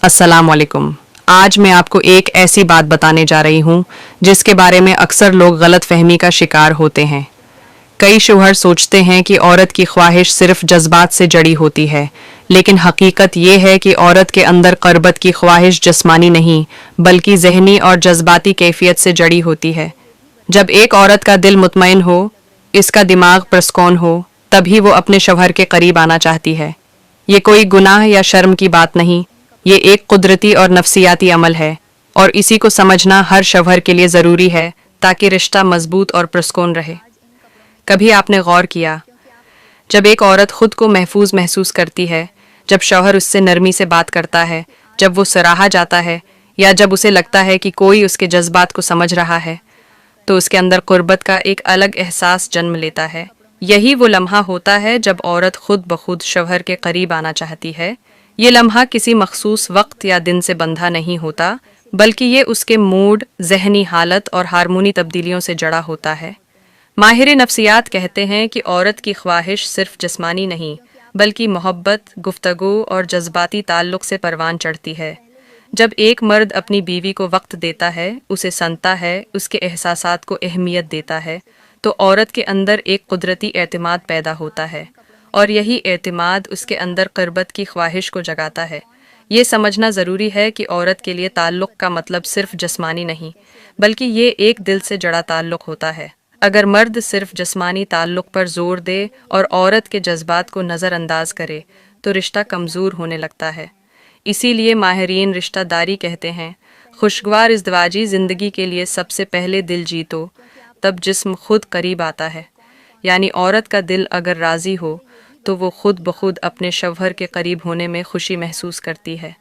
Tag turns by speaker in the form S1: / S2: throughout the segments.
S1: अस्सलाम वालेकुम। आज मैं आपको एक ऐसी बात बताने जा रही हूँ जिसके बारे में अक्सर लोग गलत फहमी का शिकार होते हैं। कई शौहर सोचते हैं कि औरत की ख्वाहिश सिर्फ जज्बात से जड़ी होती है, लेकिन हकीकत ये है कि औरत के अंदर क़रबत की ख्वाहिश जिस्मानी नहीं बल्कि जहनी और जज्बाती कैफियत से जड़ी होती है। जब एक औरत का दिल मुतमईन हो, इसका दिमाग पुरस्कून हो, तभी वो अपने शौहर के करीब आना चाहती है। ये कोई गुनाह या शर्म की बात नहीं, ये एक कुदरती और नफ्सियाती अमल है, और इसी को समझना हर शौहर के लिए ज़रूरी है ताकि रिश्ता मजबूत और पुरस्कून रहे। कभी आपने गौर किया, जब एक औरत खुद को महफूज महसूस करती है, जब शौहर उससे नरमी से बात करता है, जब वो सराहा जाता है या जब उसे लगता है कि कोई उसके जज्बात को समझ रहा है, तो उसके अंदर कुर्बत का एक अलग एहसास जन्म लेता है। यही वो लम्हा होता है जब औरत खुद ब खुद शौहर के करीब आना चाहती है। ये लम्हा किसी मखसूस वक्त या दिन से बंधा नहीं होता, बल्कि ये उसके मूड, जहनी हालत और हार्मोनी तब्दीलियों से जड़ा होता है। माहिर नफ्सियात कहते हैं कि औरत की ख्वाहिश सिर्फ जिस्मानी नहीं बल्कि मोहब्बत, गुफ्तगू और जज्बाती ताल्लुक़ से परवान चढ़ती है। जब एक मर्द अपनी बीवी को वक्त देता है, उसे सुनता है, उसके एहसासात को अहमियत देता है, तो औरत के अंदर एक कुदरती एतमाद पैदा होता है, और यही एतमाद उसके अंदर क़रबत की ख्वाहिश को जगाता है। ये समझना ज़रूरी है कि औरत के लिए ताल्लुक़ का मतलब सिर्फ जिस्मानी नहीं बल्कि ये एक दिल से जड़ा ताल्लुक़ होता है। अगर मर्द सिर्फ जिस्मानी ताल्लुक़ पर जोर दे और औरत के जज्बात को नज़रअंदाज करे तो रिश्ता कमज़ोर होने लगता है। इसीलिए माहिरीन रिश्तेदारी कहते हैं, खुशगवार इज़्दिवाजी ज़िंदगी के लिए सबसे पहले दिल जीतो, तब जिस्म खुद करीब आता है। यानी औरत का दिल अगर राज़ी हो तो वो खुद ब खुद अपने शौहर के करीब होने में खुशी महसूस करती है।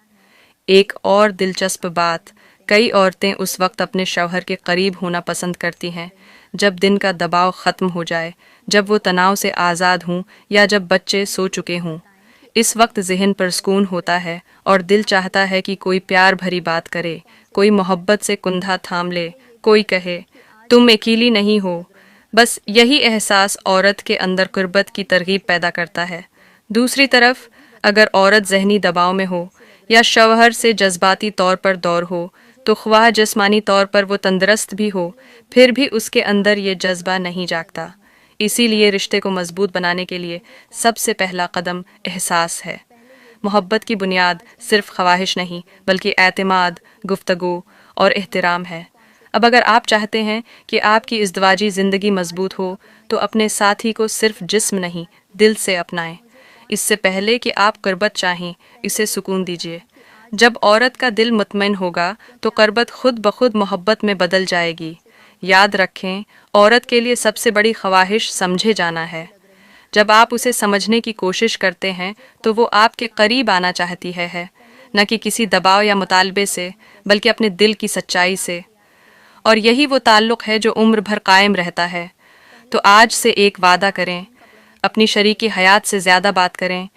S1: एक और दिलचस्प बात, कई औरतें उस वक्त अपने शौहर के करीब होना पसंद करती हैं जब दिन का दबाव ख़त्म हो जाए, जब वो तनाव से आज़ाद हों या जब बच्चे सो चुके हों। इस वक्त ज़हन पुरस्कून होता है और दिल चाहता है कि कोई प्यार भरी बात करे, कोई मोहब्बत से कुंधा थाम ले, कोई कहे तुम अकेली नहीं हो। बस यही एहसास औरत के अंदर क़ुर्बत की तरगीब पैदा करता है। दूसरी तरफ अगर औरत ज़हनी दबाव में हो या शौहर से जज्बाती तौर पर दौर हो, तो ख्वाह जिस्मानी तौर पर वो तंदुरुस्त भी हो, फिर भी उसके अंदर ये जज्बा नहीं जागता। इसीलिए रिश्ते को मजबूत बनाने के लिए सबसे पहला कदम एहसास है। मोहब्बत की बुनियाद सिर्फ ख्वाहिश नहीं बल्कि एतमाद, गुफ्तगू और एहतराम है। अब अगर आप चाहते हैं कि आपकी इज़्दिवाजी ज़िंदगी मजबूत हो तो अपने साथी को सिर्फ जिस्म नहीं दिल से अपनाएं। इससे पहले कि आप क़ुर्बत चाहें, इसे सुकून दीजिए। जब औरत का दिल मुतमईन होगा तो क़ुर्बत खुद ब खुद मोहब्बत में बदल जाएगी। याद रखें, औरत के लिए सबसे बड़ी ख्वाहिश समझे जाना है। जब आप उसे समझने की कोशिश करते हैं तो वो आपके करीब आना चाहती है, न कि किसी दबाव या मुतालबे से बल्कि अपने दिल की सच्चाई से। और यही वो ताल्लुक़ है जो उम्र भर कायम रहता है। तो आज से एक वादा करें, अपनी शरीकी हयात से ज़्यादा बात करें,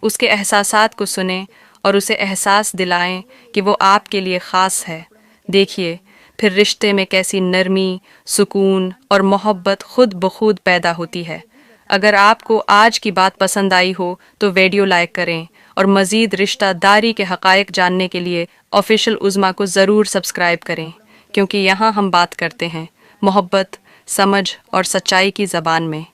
S1: उसके एहसासात को सुनें और उसे एहसास दिलाएं कि वो आपके लिए ख़ास है। देखिए फिर रिश्ते में कैसी नरमी, सुकून और मोहब्बत खुद ब खुद पैदा होती है। अगर आपको आज की बात पसंद आई हो तो वीडियो लाइक करें और मज़ीद रिश्तेदारी के हक़ाइक़ जानने के लिए ऑफिशियल उज़्मा को ज़रूर सब्सक्राइब करें, क्योंकि यहाँ हम बात करते हैं मोहब्बत, समझ और सच्चाई की ज़बान में।